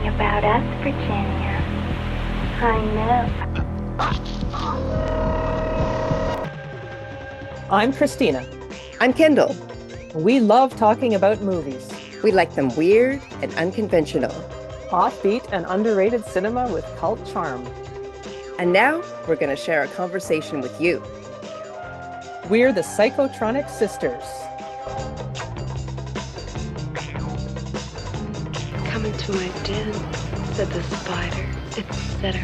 talking about us, Virginia. I know. I'm Christina. I'm Kendall. We love talking about movies. We like them weird and unconventional. Offbeat and underrated cinema with cult charm. And now we're going to share a conversation with you. We're the Psychotronic Sisters. Come into my den, said the spider, etc.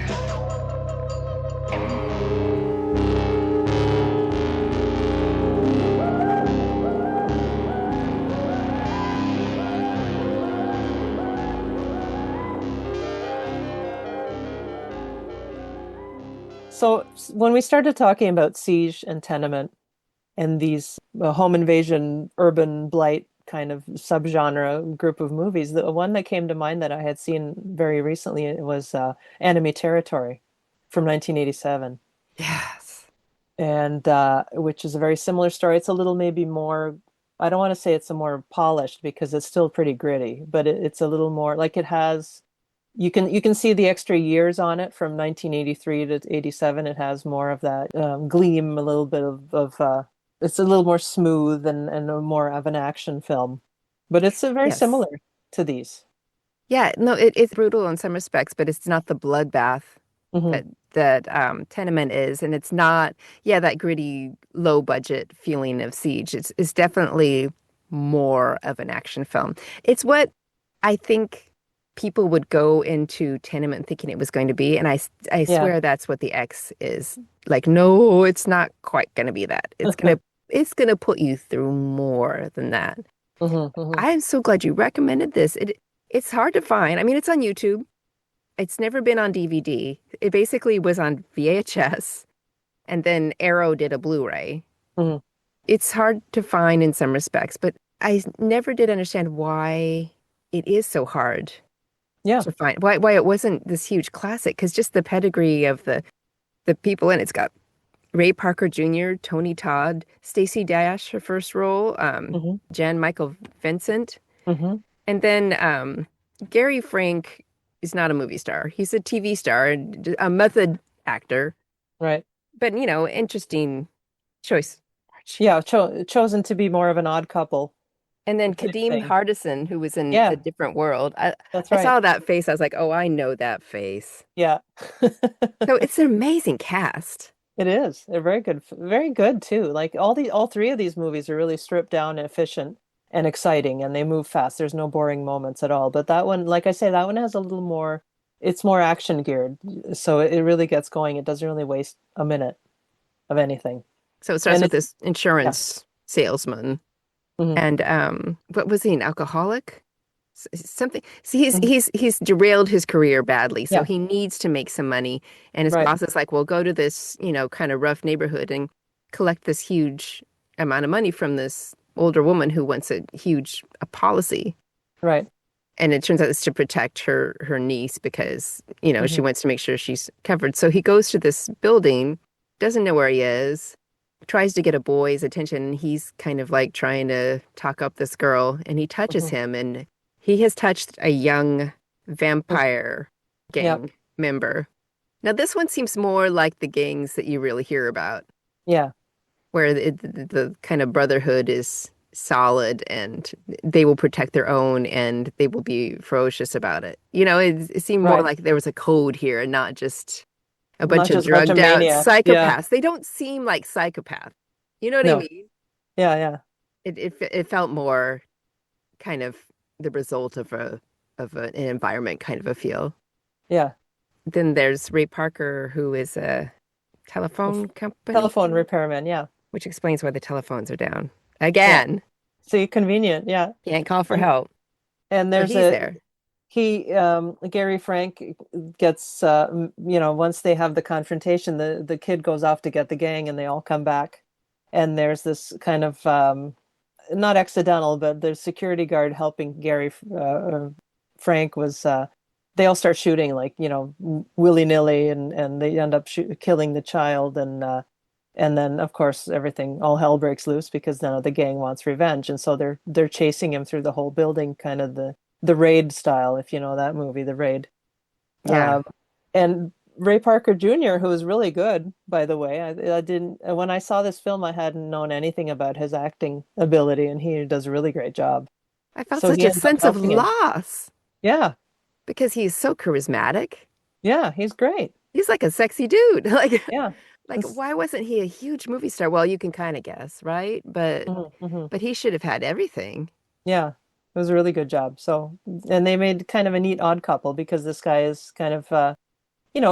So when we started talking about Siege and Tenement and these home invasion, urban blight kind of subgenre group of movies, the one that came to mind that I had seen very recently was Enemy Territory from 1987. Yes. And which is a very similar story. It's a little maybe more, I don't want to say it's a more polished because it's still pretty gritty, but it's a little more like it has, you can see the extra years on it from 1983 to 87. It has more of that gleam, a little bit of it's a little more smooth and more of an action film. But it's very Yes. similar to these. Yeah, no, it's brutal in some respects, but it's not the bloodbath Hmm. that Tenement is, and it's not, yeah, that gritty, low budget feeling of Siege. It's definitely more of an action film. It's what I think people would go into Tenement thinking it was going to be, and I Yeah. swear that's what the X is. Like, no, it's not quite going to be that. It's gonna put you through more than that. Hmm. Hmm. I'm so glad you recommended this. It's hard to find. I mean, it's on YouTube. It's never been on DVD. It basically was on VHS, and then Arrow did a Blu-ray. Hmm. It's hard to find in some respects, but I never did understand why it is so hard Yeah. to find. Why it wasn't this huge classic? Because just the pedigree of the people in it's got Ray Parker Jr., Tony Todd, Stacey Dash, her first role, Hmm. Jan Michael Vincent, Hmm. and then Gary Frank is not a movie star. He's a TV star, a method actor, Right. but interesting choice. Yeah. Chosen to be more of an odd couple And then type Kadeem thing. Hardison, who was in A Yeah, Different World. I, that's I right. saw that face. I was like, oh, I know that face. Yeah. So it's an amazing cast. It is. They're very good too. Like all three of these movies are really stripped down and efficient and exciting and they move fast. There's no boring moments at all. But that one, like I say, that one has a little more, it's more action geared. So it really gets going. It doesn't really waste a minute of anything. So it starts And with it's this yeah. insurance salesman. Hmm. And what was he, an alcoholic? Something. See, he's Hmm. he's he's derailed his career badly, so Yeah, he needs to make some money. And his right. boss is like, "Well, go to this, kind of rough neighborhood and collect this huge amount of money from this older woman who wants a policy." Right. And it turns out it's to protect her niece because, she Hmm. wants to make sure she's covered. So he goes to this building, doesn't know where he is, tries to get a boy's attention. And he's kind of like trying to talk up this girl, and he touches Hmm. him, and he has touched a young vampire Yep. gang member. Now, this one seems more like the gangs that you really hear about, Yeah. where the kind of brotherhood is solid and they will protect their own and they will be ferocious about it. It seemed more Right. like there was a code here and not just a bunch Not of just a bunch of drugged out maniacs. Yeah. psychopaths. They don't seem like psychopaths. You know what I No. mean? Yeah, yeah. It felt more kind of the result of an environment kind of a feel. Yeah. Then there's Ray Parker, who is a A telephone company telephone guy, repairman, yeah. which explains why the telephones are down. Yeah. Again, See, convenient, yeah. can't call for And help. and So there's he's a there. he Gary Frank gets once they have the confrontation, the kid goes off to get the gang and they all come back. And there's this kind of not accidental, but the security guard helping Gary Frank was they all start shooting like, willy-nilly and they end up killing the child and then of course everything all hell breaks loose because now the gang wants revenge and so they're chasing him through the whole building kind of the Raid style, if you know that movie, The Raid. Yeah. Um, and Ray Parker Jr., who is really good, by the way. I didn't when I saw this film, I hadn't known anything about his acting ability, and he does a really great job. I felt So such he a ends up sense of helping him. loss Yeah, because he's so charismatic. yeah, he's great. He's like a sexy dude. Yeah. Like It's- why wasn't he a huge movie star? Well, you can kind of guess, right? mhm, mhm. But he should have had everything. Yeah, it was a really good job. So, and they made kind of a neat odd couple because this guy is kind of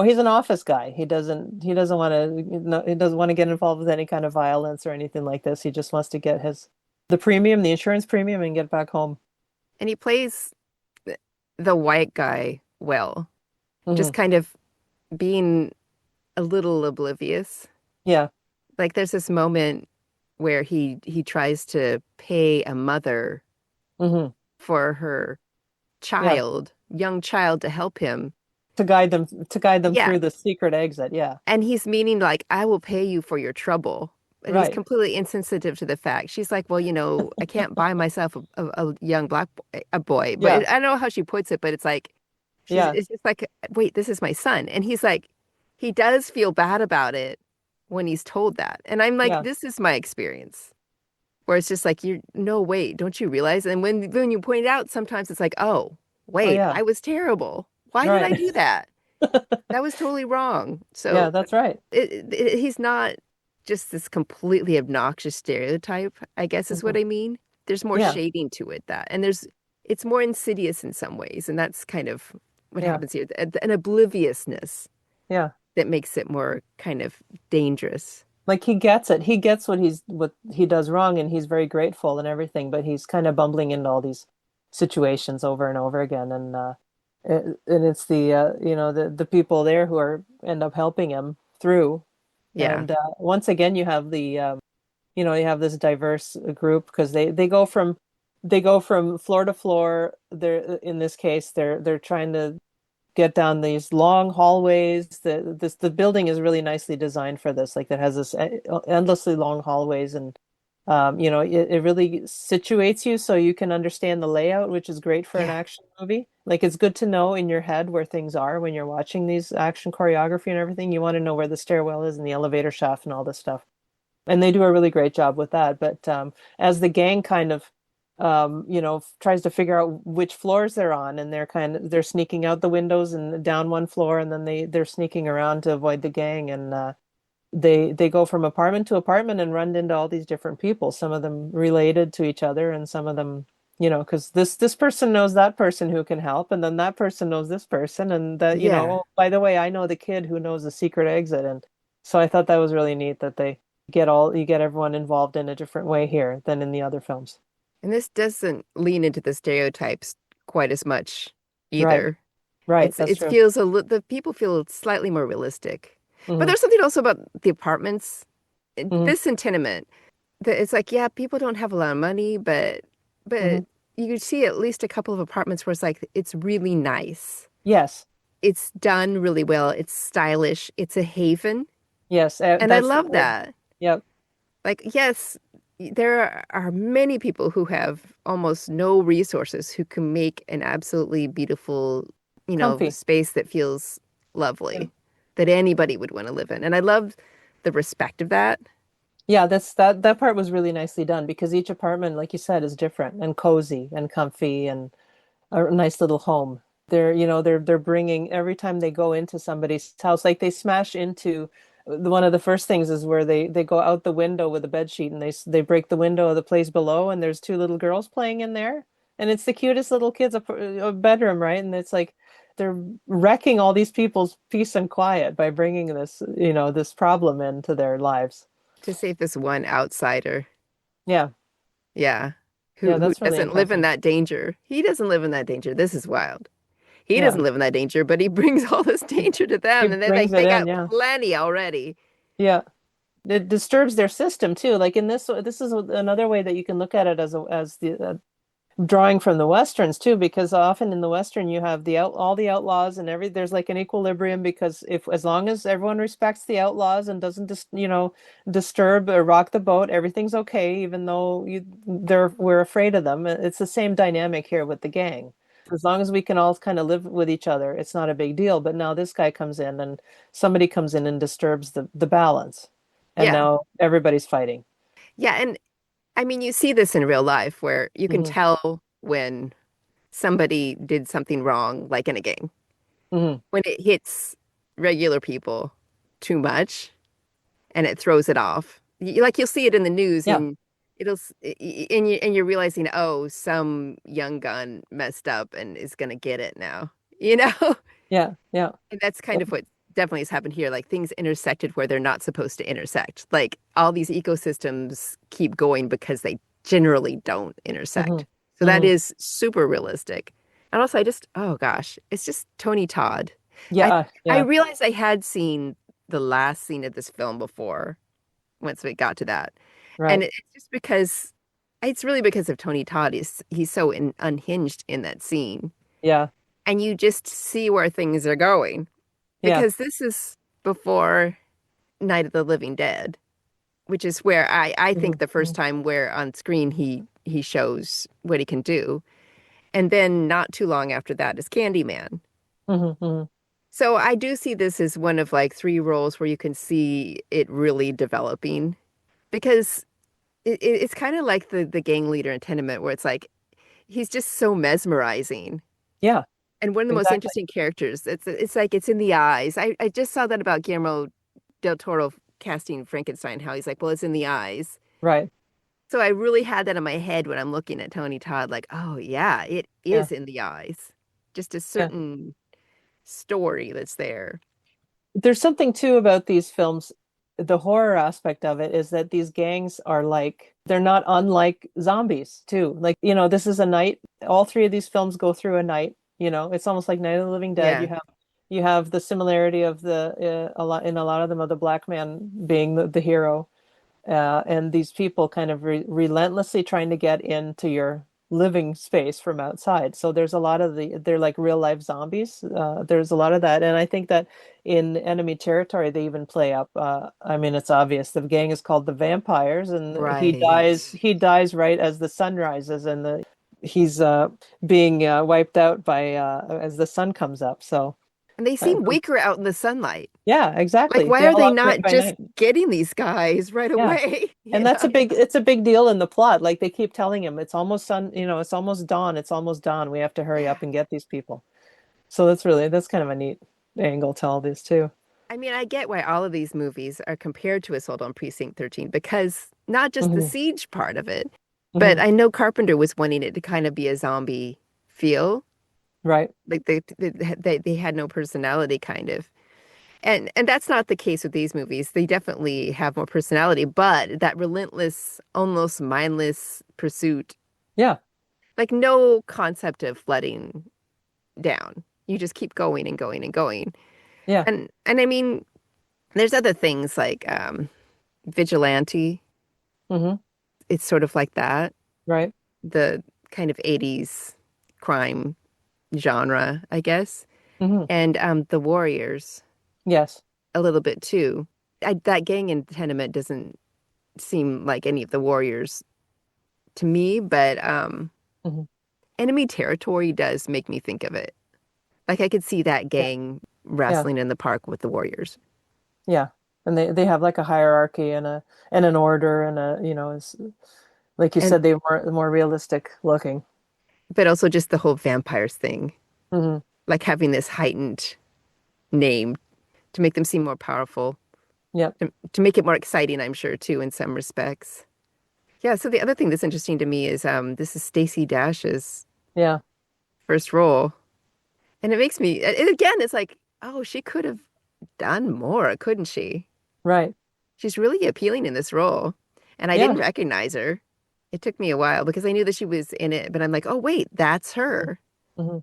he's an office guy. He doesn't want to he doesn't want to get involved with any kind of violence or anything like this. He just wants to get the insurance premium and get back home. And he plays the white guy well, just Hmm. kind of being a little oblivious. Yeah. Like there's this moment where he tries to pay a mother Hmm. for her Yeah. young child to help him. To guide them Yeah. through the secret exit. Yeah. And he's meaning like, I will pay you for your trouble. And he's Right. completely insensitive to the fact. She's like, well, I can't buy myself a young black boy, a boy. But Yeah. I don't know how she puts it, but it's like, Yeah. it's just like, wait, this is my son. And he's like, he does feel bad about it when he's told that. And I'm like, Yeah. this is my experience. Where it's just like, you're, no, wait, don't you realize? And when you point it out, sometimes it's like, oh, Oh wait, yeah. I was terrible. Why did I Right. do that? That was totally wrong. Yeah, So that's right. he's not just this completely obnoxious stereotype, I guess is what Hmm. I mean. There's more Yeah. shading to it that, and it's more insidious in some ways, and that's kind of what Yeah. happens here, an obliviousness Yeah. that makes it more kind of dangerous. Like he gets it. He gets what he does wrong and he's very grateful and everything, but he's kind of bumbling into all these situations over and over again and it's the people there who are end up helping him through. Yeah, And once again you have this diverse group because they go from floor to floor. They're in this case they're trying to get down these long hallways. The building is really nicely designed for this. Like it has this endlessly long hallways, and it really situates you so you can understand the layout, which is great for an yeah, action movie. Like it's good to know in your head where things are when you're watching these action choreography and everything. You want to know where the stairwell is and the elevator shaft and all this stuff. And they do a really great job with that. But as the gang kind of tries to figure out which floors they're on, and they're sneaking out the windows and down one floor, and then they're sneaking around to avoid the gang, and they go from apartment to apartment and run into all these different people, some of them related to each other, and some of them, because this person knows that person who can help, and then that person knows this person, and that, yeah. oh, by the way, I know the kid who knows the secret exit. And so I thought that was really neat that you get everyone involved in a different way here than in the other films. And this doesn't lean into the stereotypes quite as much Right. either. Right, that's It true. feels the people feel slightly more realistic. But Hmm. there's something also about the apartments. Hmm. This in Tenement, that it's like, yeah, people don't have a lot of money, but Hmm. you could see at least a couple of apartments where it's like it's really nice. Yes. It's done really well. It's stylish. It's a haven. Yes. And I That's the love word. that. Yep. Like, yes, there are many people who have almost no resources who can make an absolutely beautiful, Comfy. space that feels Yeah. lovely, that anybody would want to live in. And I love the respect of that. Yeah, that part was really nicely done because each apartment, like you said, is different and cozy and comfy and a nice little home. They're bringing every time they go into somebody's house, like they smash into one of the first things is where they go out the window with a bed sheet and they break the window of the place below and there's two little girls playing in there and it's the cutest little kids a bedroom, right? And it's like they're wrecking all these people's peace and quiet by bringing this problem into their lives. To save this one outsider. Yeah, Yeah. yeah, Who that's really doesn't live in impressive. that danger. He doesn't live in that danger. This is wild. He Yeah, doesn't live in that danger, but he brings all this danger to he them. And then brings it they in. got Yeah, plenty already. yeah. It disturbs their system too. Like in this is another way that you can look at it as the drawing from the westerns too, because often in the western you have all the outlaws and there's like an equilibrium because if as long as everyone respects the outlaws and doesn't disturb or rock the boat, everything's okay, even though we're afraid of them. It's the same dynamic here with the gang. As long as we can all kind of live with each other, it's not a big deal. But now this guy comes in and somebody comes in and disturbs the balance. And Yeah. now everybody's fighting. Yeah. And I mean, you see this in real life where you can Hmm. tell when somebody did something wrong, like in a game, Hmm. when it hits regular people too much and it throws it off. Like you'll see it in the news Yeah. and and you're realizing, oh, some young gun messed up and is gonna get it now, you know? Yeah. Yeah. And that's kind of what definitely has happened here. Like things intersected where they're not supposed to intersect. Like all these ecosystems keep going because they generally don't Hmm. intersect. So that Hmm. is super realistic. And also, oh gosh, it's just Tony Todd. I Yeah. I Yeah. realized I had seen the last scene of this film before once we got to that, and Right. it's just because it's really because of Tony Todd. He's so unhinged in that scene, Yeah. and you just see where things are going Yeah. because this is before Night of the Living Dead, which is where I think Hmm. the first Hmm. time where on screen he shows what he can do. And then not too long after that is Candyman. Hmm. Hmm. So I do see this as one of like three roles where you can see it really developing because it's kind of like the gang leader in Tenement where it's like he's just so mesmerizing Yeah. and one of the most Exactly. interesting characters. It's like it's in the eyes. I just saw that about Guillermo del Toro casting Frankenstein, how he's like, well, it's in the eyes. Right. So I really had that in my head when I'm looking at Tony Todd, like, oh yeah, it Yeah. is in the eyes. Just a Yeah. certain story that's there. There's something too about these films. The horror aspect of it is that these gangs are like, they're not unlike zombies too. Like, this is a night. All three of these films go through a night. It's almost like Night of the Living Dead. Yeah, You have the similarity of a lot of them of the black man being the hero, and these people kind of relentlessly trying to get into your living space from outside. So there's a lot of they're like real life zombies. There's a lot of that, and I think that in Enemy Territory they even play up. I mean, it's obvious the gang is called the Vampires, and he dies. right. He dies right as the sun rises, and he's being wiped out by as the sun comes up. So. And they seem weaker out in the sunlight. Yeah, Like, exactly. why They are all they operate not by just night. getting these guys right Yeah. away? And You that's know? it's a big deal in the plot. Like they keep telling him it's almost sun, it's almost dawn, it's almost dawn. We have to hurry up and get these people. So that's kind of a neat angle to all this too. I mean, I get why all of these movies are compared to Assault on Precinct 13 because not just the Hmm. siege part of it, but Hmm. I know Carpenter was wanting it to kind of be a zombie feel. Right. Like they had no personality kind of. And that's not the case with these movies. They definitely have more personality, but that relentless, almost mindless pursuit, Yeah. like no concept of letting down. You just keep going and going and going. Yeah. And I mean, there's other things like Vigilante. Hmm. It's sort of like that. Right. The kind of 80s crime genre, I guess. Hmm. And The Warriors Yes. a little bit too. That gang in Tenement doesn't seem like any of the Warriors to me, but Hmm. Enemy Territory does make me think of it. Like I could see that Yeah. gang Yeah. wrestling in the park with the Warriors. Yeah. And they have like a hierarchy and an order and it's, like you And said, they were more realistic looking. but also just the whole vampires thing, Hmm. like having this heightened name to make them seem more powerful, Yep. to make it more exciting, I'm sure, too, in some respects. Yeah, so the other thing that's interesting to me is this is Stacey Dash's Yeah. first role. And it makes me, and again, it's like, oh, she could have done more, couldn't she? Right. She's really appealing in this role. And I Yeah. didn't recognize her. It took me a while because I knew that she was in it, but I'm like, oh, wait, that's her. Hmm.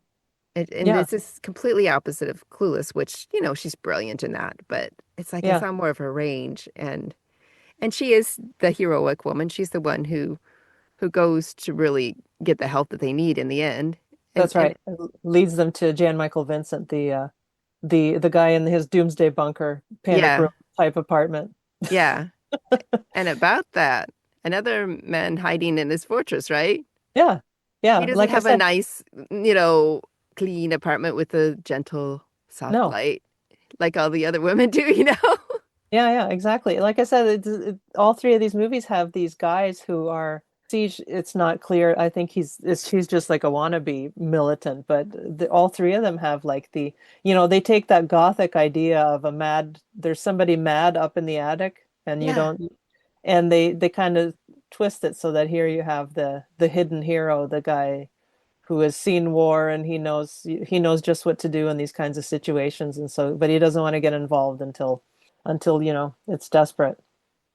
And Yeah. this is completely opposite of Clueless, which, she's brilliant in that. But it's like I Yeah. saw more of her range. And she is the heroic woman. She's the one who goes to really get the help that they need in the end. That's And right. It leads them to Jan Michael Vincent, the guy in his doomsday bunker, panic yeah, room type apartment. yeah. And about that, another man hiding in this fortress, right? Yeah. He Yeah, doesn't like I have a said, nice, clean apartment with a gentle, soft no. light like all the other women do, Yeah, yeah, exactly. Like I said, all three of these movies have these guys who are Siege. It's not clear. I think he's just like a wannabe militant, but all three of them have like they take that gothic idea of there's somebody mad up in the attic, and you Yeah. don't, and they kind of twist it so that here you have the hidden hero, the guy who has seen war and he knows just what to do in these kinds of situations, and so but he doesn't want to get involved until it's desperate.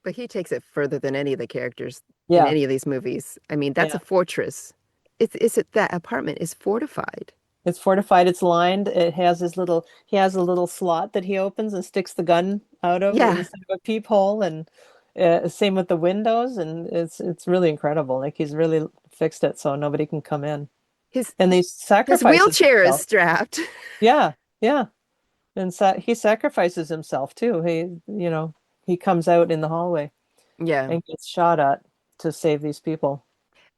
But he takes it further than any of the characters in Yeah, any of these movies. I mean, that's a yeah. fortress. That apartment is fortified. It's fortified, it's lined. He has a little slot that he opens and sticks the gun out of Yeah. instead of a peephole, and same with the windows, and it's really incredible. Like he's really fixed it so nobody can come in. His And he his sacrifices wheelchair is himself. strapped. Yeah, yeah. And he sacrifices himself too. He comes out in the hallway Yeah. and gets shot at to save these people.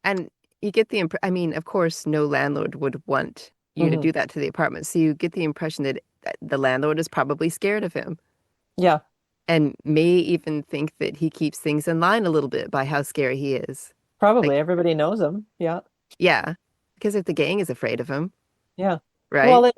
And you get the I mean, of course, no landlord would want you to Hmm. do that to the apartment. So you get the impression that the landlord is probably scared of him Yeah, and may even think that he keeps things in line a little bit by how scary he is. probably Like, everybody knows him. Yeah, yeah, because if the gang is afraid of him, yeah. right? Well,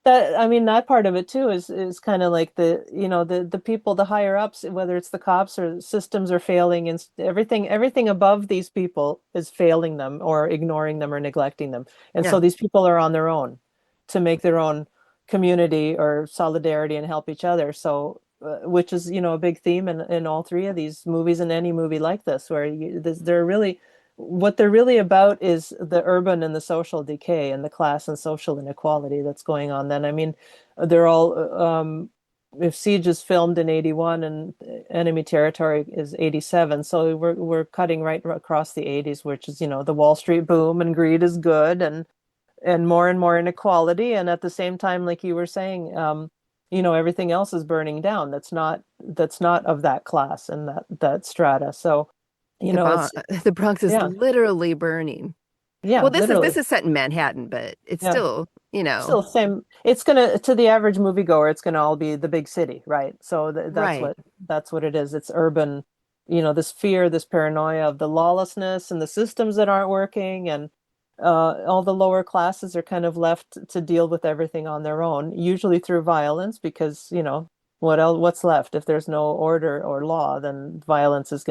I mean, that part of it too is kind of like the people, the higher ups, whether it's the cops or systems are failing, and everything above these people is failing them or ignoring them or neglecting them. And Yeah. so these people are on their own to make their own community or solidarity and help each other. So, which is, a big theme in all three of these movies and any movie like this, where they're really what they're really about is the urban and the social decay and the class and social inequality that's going on then. I mean, they're all, if Siege is filmed in 81 and Enemy Territory is 87, so we're cutting right across the 80s, which is, the Wall Street boom and greed is good, and more inequality. And at the same time, like you were saying, everything else is burning down. That's not of that class and that strata. So, The Bron it's, the Bronx is yeah. literally burning. Yeah, Well, this literally. is set in Manhattan, but it's Yeah. still, Still same. It's gonna to the average moviegoer, it's gonna all be the big city, right? So that's right. what it is. It's urban, this fear, this paranoia of the lawlessness and the systems that aren't working, and all the lower classes are kind of left to deal with everything on their own, usually through violence, because, what's left? If there's no order or law, then violence it's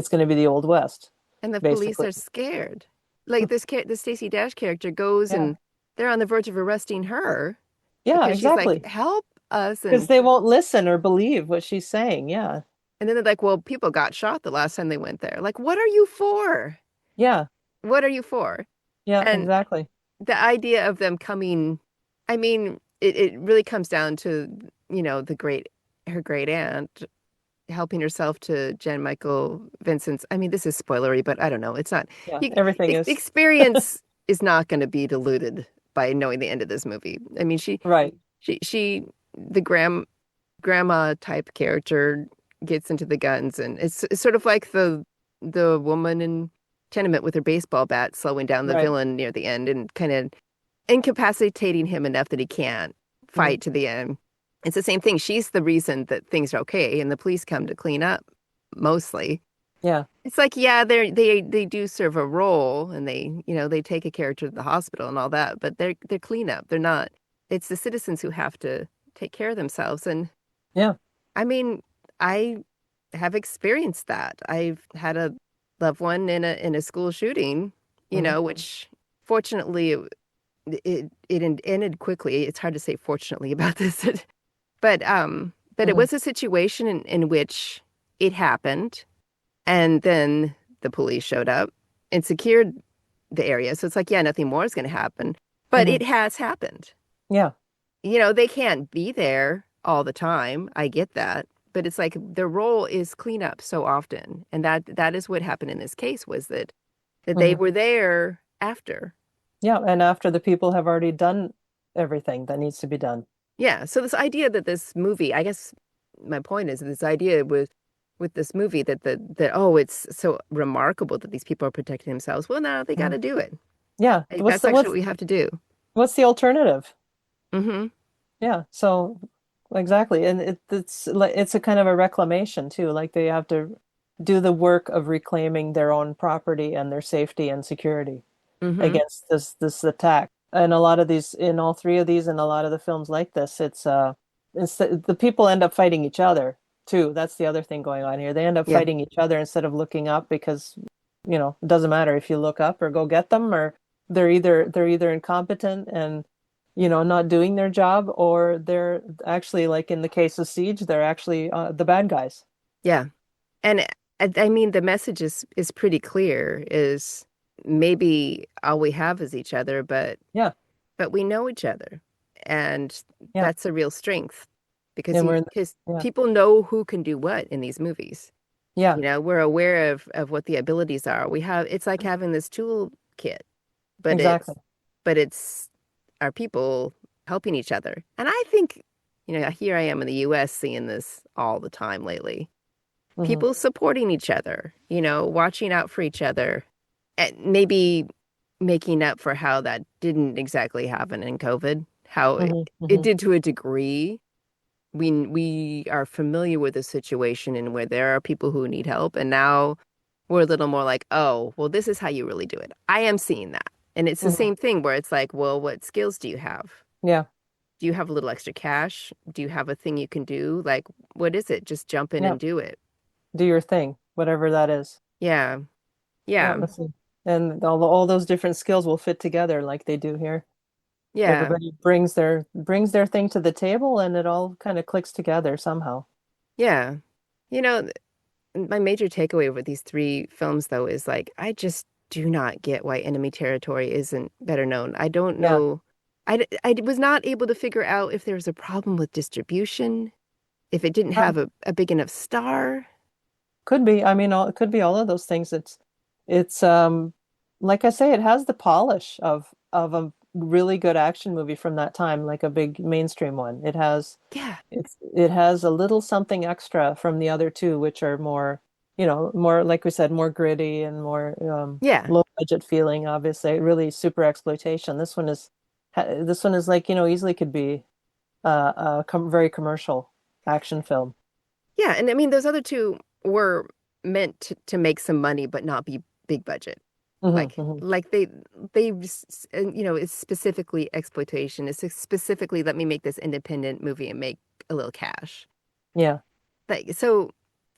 gonna be the Old West, And the police basically. are scared. Like the Stacey Dash character goes Yeah. and they're on the verge of arresting her Yeah, because she's like, exactly. "Help us." Because And they won't listen or believe what she's saying. Yeah. then they're like, "Well, people got shot the last time they went there." Like, "What are you for? Yeah. What are you for?" Yeah, And exactly. the idea of them coming, I mean, it really comes down to, her great aunt helping herself to Jan Michael Vincent's. I mean, this is spoilery, but I don't know. It's not. Yeah. You, Everything is experience is not going to be diluted by knowing the end of this movie. I mean, right. the grandma type character gets into the guns, and it's sort of like the woman in Tenement with her baseball bat slowing down the Right. villain near the end and kind of incapacitating him enough that he can't Mhm. fight to the end. It's the same thing. She's the reason that things are okay, and the police come to clean up mostly. Yeah. It's like, yeah, they do serve a role, and they take a character to the hospital and all that, but they're cleanup. They're not. It's the citizens who have to take care of themselves. And Yeah. I mean, I have experienced that. I've had a loved one in a school shooting, Hmm. which fortunately it ended quickly. It's hard to say fortunately about this, but it Hmm. was a situation in which it happened. And then the police showed up and secured the area. So it's like, yeah, nothing more is going to happen. But Hmm. it has happened. Yeah. They can't be there all the time. I get that. But it's like their role is cleanup so often. And that is what happened in this case was that they Hmm. were there after. Yeah. And after the people have already done everything that needs to be done. Yeah. So this idea that this movie, I guess my point is this idea with this movie that oh, it's so remarkable that these people are protecting themselves. Well, no, they got Mhm. to do it. Yeah. Like, that's actually what we have to do. What's the alternative? Hmm. Yeah. So exactly. And it's like it's a kind of a reclamation too. Like they have to do the work of reclaiming their own property and their safety and security Hmm. against this attack. And a lot of these, in all three of these, and a lot of the films like this, it's the people end up fighting each other too. That's the other thing going on here. They end up Yeah. fighting each other instead of looking up because, it doesn't matter if you look up or go get them, or they're either incompetent and, not doing their job, or they're actually, like in the case of Siege, they're actually the bad guys. Yeah. And I mean, the message is pretty clear, is maybe all we have is each other, Yeah, but we know each other. And yeah, that's a real strength because and we're because yeah, people know who can do what in these movies. yeah, We're aware of what the abilities are. It's like having this tool kit, but exactly. it's our people helping each other. And I think, here I am in the US seeing this all the time lately. Hmm. People supporting each other, watching out for each other, and maybe making up for how that didn't exactly happen in COVID, how Hmm. it Hmm. did to a degree. We are familiar with a situation in where there are people who need help, and now we're a little more like, oh, well, this is how you really do it. I am seeing that. And it's the Hmm. same thing where it's like, well, what skills do you have? Yeah, Do you have a little extra cash? Do you have a thing you can do? Like, what is it? Just jump in yeah. and do it. Do your thing, whatever that is. Yeah. Yeah, Yeah. and all those different skills will fit together like they do here. Yeah. Everybody brings their thing to the table, and it all kind of clicks together somehow. Yeah. You know, my major takeaway with these three films, though, is like, I just do not get why Enemy Territory isn't better known. I don't Yeah, know. I was not able to figure out if there was a problem with distribution, if it didn't uh, have a big enough star. could be. I mean, it could be all of those things. It's like I say, it has the polish of a really good action movie from that time, like a big mainstream one. Yeah. It has a little something extra from the other two, which are more like we said, more gritty and more Yeah. low budget feeling, obviously, really super exploitation. This one is like, easily could be a very commercial action film. Yeah. And I mean, those other two were meant to make some money, but not be big budget. Hmm. Like, Hmm. it's specifically exploitation. It's specifically, let me make this independent movie and make a little cash. Yeah. Like, so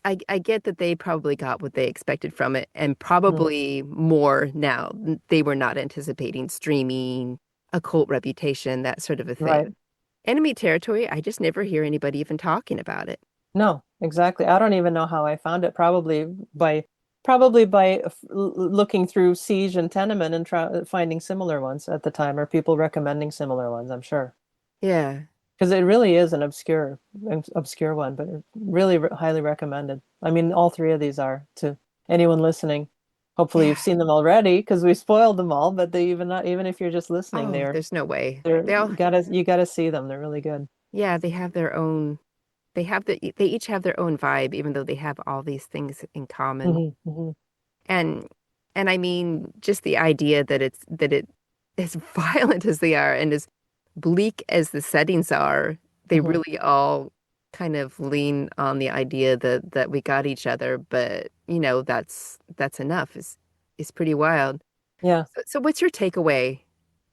I get that they probably got what they expected from it and Mhm. probably more now. They were not anticipating streaming, a cult reputation, that sort of a Right. thing. Enemy Territory, I just never hear anybody even talking about it. No, exactly. I don't even know how I found it. Probably by looking through Siege and Tenement and finding similar ones at the time, or people recommending similar ones, I'm sure. Yeah. Because it really is an obscure one, but really highly recommended. I mean, all three of these are to anyone listening. Hopefully you've Yeah. seen them already because we spoiled them all, but they even not even if you're just listening, Oh, there's no way. they're you gotta see them. They're really good. Yeah, they have their own, they each have their own vibe, even though they have all these things in common. Hmm. Hmm. And I mean, just the idea that it as violent as they are and as bleak as the settings are, they Hmm. really all kind of lean on the idea that we got each other, but that's enough is pretty wild. Yeah. So what's your takeaway,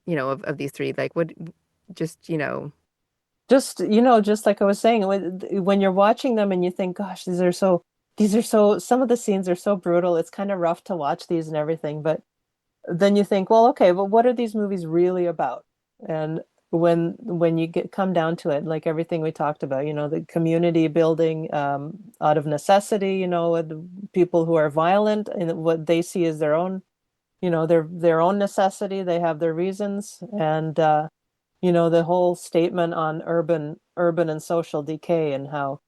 of these three? Like what just, Just like I was saying, when you're watching them and you think, gosh, some of the scenes are so brutal. It's kind of rough to watch these and everything. But then you think, well, okay, but what are these movies really about? And when you come down to it, like everything we talked about, the community building out of necessity, the people who are violent and what they see as their own, their own necessity. They have their reasons, and the whole statement on urban and social decay and how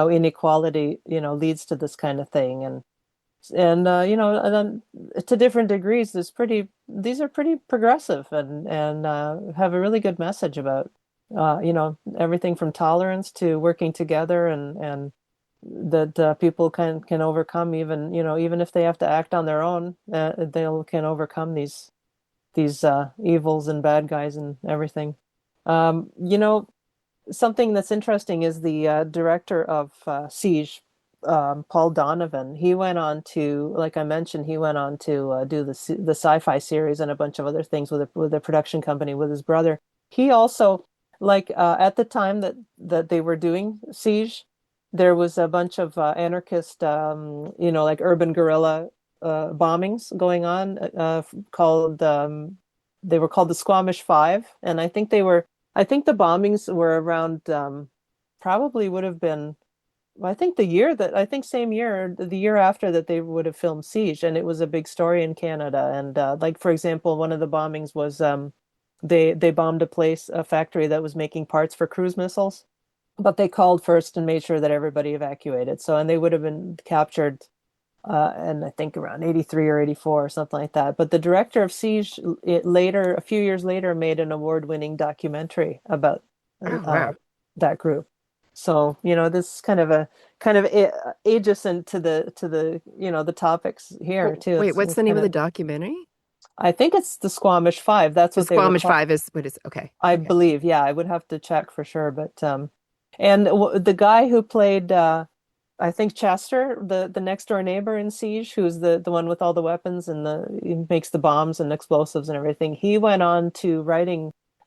inequality, leads to this kind of thing. And then to different degrees, these are pretty progressive and have a really good message about everything from tolerance to working together and that people can overcome, even if they have to act on their own, they can overcome these evils and bad guys and everything. You know, something that's interesting is the director of Siege, Paul Donovan. He went on to, like I mentioned, he went on to do the sci-fi series and a bunch of other things with a production company with his brother. He also, like at the time that they were doing Siege, there was a bunch of anarchist, like urban guerrilla bombings going on, called they were called the Squamish Five, and I think the bombings were around probably would have been I think I think same year, the year after that they would have filmed Siege, and it was a big story in Canada. And like for example, one of the bombings was they bombed a factory that was making parts for cruise missiles, but they called first and made sure that everybody evacuated. So and they would have been captured and I think around 83 or 84 or something like that. But the director of Siege, a few years later, made an award-winning documentary about Oh, wow. that group. So, this is kind of adjacent to the topics here too. Wait, what's It's the name kind of the of, documentary? I think it's the Squamish Five. That's The what they were Squamish called. Five is what is okay. I Okay. believe. Yeah, I would have to check for sure. But and the guy who played I think Chester, the next door neighbor in Siege, who's the one with all the weapons and he makes the bombs and explosives and everything. He went on to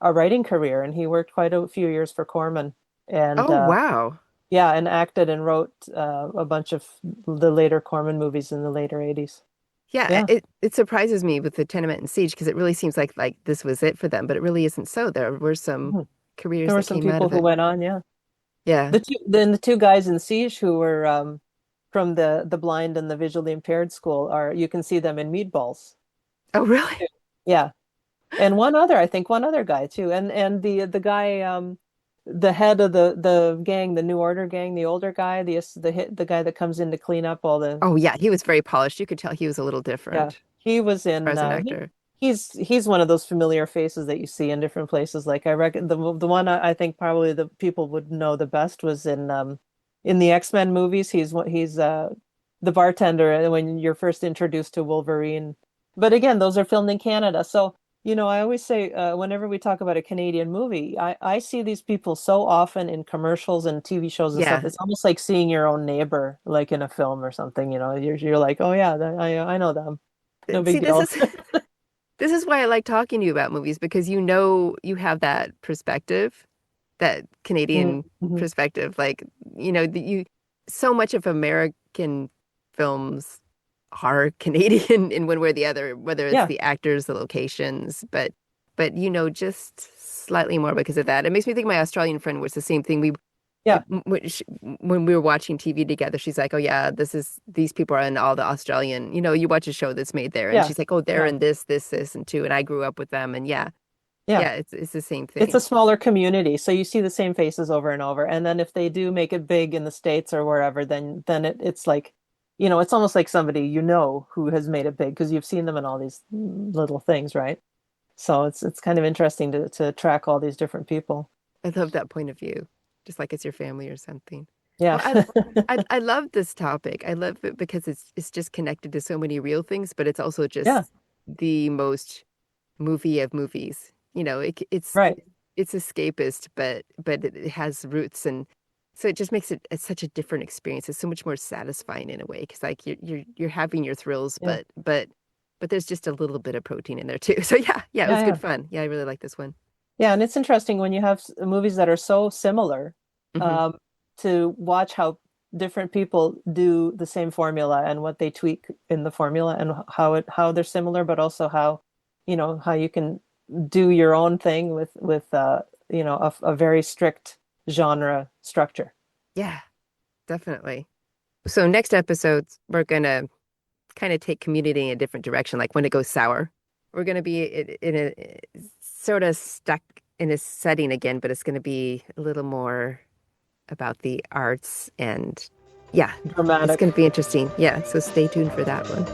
a writing career, and he worked quite a few years for Corman, and Oh, wow. yeah, and acted and wrote a bunch of the later Corman movies in the later 80s. Yeah, Yeah. it surprises me with the Tenement and Siege because it really seems like this was it for them, but it really isn't so. There were some Mhm. careers There were that some came out people of who it. went on, yeah. Yeah. The two guys in Siege who were from the blind and the visually impaired school are you can see them in Meatballs. Oh, really? Yeah. And I think one other guy too. And the guy the head of the gang, the New Order gang, the older guy, the guy that comes in to clean up all the Oh, yeah. He was very polished. You could tell he was a little yeah. different He was in as an actor. he's one of those familiar faces that you see in different places. Like I reckon the one I think probably the people would know the best was in the X-Men movies. He's the bartender when you're first introduced to Wolverine. But again, those are filmed in Canada. So, I always say whenever we talk about a Canadian movie, I see these people so often in commercials and TV shows and stuff. Yeah. It's almost like seeing your own neighbor, like in a film or something. You're like, oh yeah, I know them. No See, big deal. this is why I like talking to you about movies because you have that perspective, that Canadian Mm-hmm. perspective. Like, you so much of American films are Canadian in one way or the other, whether it's Yeah, the actors, the locations, but just slightly more because of that. It makes me think my Australian friend was the same thing. yeah, When we were watching TV together, she's like, "Oh yeah, these people are in all the Australian. You watch a show that's made there, and yeah, she's like, "Oh, they're yeah, in this, and two." And I grew up with them, and yeah, yeah. yeah, it's the same It's a thing. smaller community, so you see the same faces over and over. And then if they do make it big in the States or wherever, then it's like, it's almost like somebody who has made it big because you've seen them in all these little things, right? So it's kind of interesting to track all these different people. I love that point of view, just like it's your family or something. Yeah. Well, I love this topic. I love it because it's just connected to so many real things, but it's also Yeah, just the most movie of movies. right. It's escapist, but it has roots, and so it just makes it such a different experience. It's so much more satisfying in a way because like you're having your thrills, Yeah. but there's just a little bit of protein in there too. So yeah, yeah, it Yeah, was yeah. good fun. Yeah, I really like this one. Yeah, and it's interesting when you have movies that are so similar, Hmm. um, to watch how different people do the same formula and what they tweak in the formula and how they're similar, but also how you can do your own thing with a very strict genre structure. Yeah, definitely. So next episodes, we're gonna kind of take community in a different direction, like when it goes sour. We're gonna be in a sort of stuck in a setting again, but it's gonna be a little more about the arts and yeah, it's Dramatic. gonna be interesting. Yeah, so stay tuned for that one.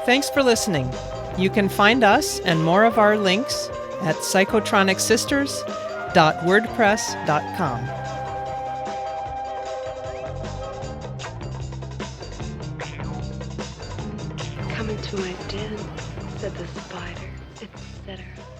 Thanks for listening. You can find us and more of our links at psychotronicsisters.wordpress.com. etc.